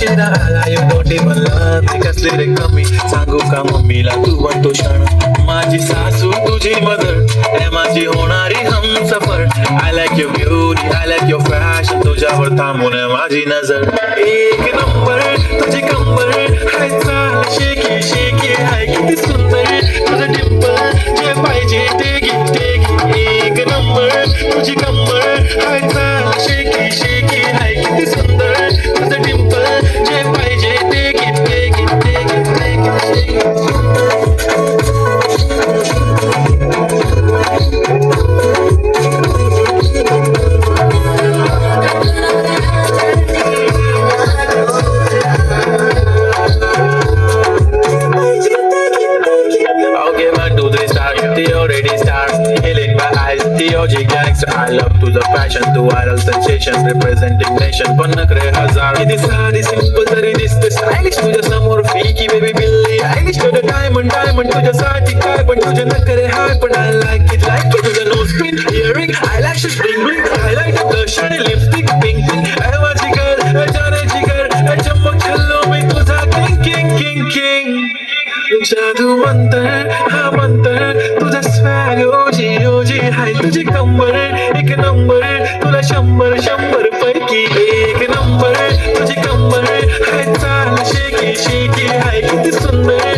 उशिरा आला यो मोठी म्हणला ते कसले रे कमी सांगू का मम्मीला तू बनतो क्षण माझी सासू तुझी मदर हे माझी होणारी Humsafar I like your beauty I like your fashion तुझ्यावर थांबून आहे माझी नजर एक नंबर तुझी कंबर हाय चाल शेकी शेकी हाय किती सुंदर तुझं डिंपल जे पाहिजे ते घे एक नंबर तुझी कंबर हाय चाल शेकी शेकी हाय किती सुंदर तुझं डिंपल जे पाहिजे ते घे Okay, 1, 2, 3, start. The already starts. Killing my eyes. The OG gangster. I love to the passion, to viral sensation, representing nation. पण नखरे हजार. किती साधी simple तरी दिसते stylish. तुझ्या समोर फिकी baby बिल्ली. Eilish तुझं diamond तुझ्यासाठी काय पण तुझे नखरे हाय पण I like it. तुझं nose pin, earring, eyelashes, bling bling. Highlighter, blush आणि lipstick, pink pink. ऐ माझी girl, जाने जिगर, चमक छल्लो मी तुझा king. जादू मंतर हा मंतर तुझा स्वॅग ओजी हाय तुझी कंबर एक नंबर तुला 100 पैकी एक नंबर तुझी कंबर हाय चाल शेकी शेकी हाय किती सुंदर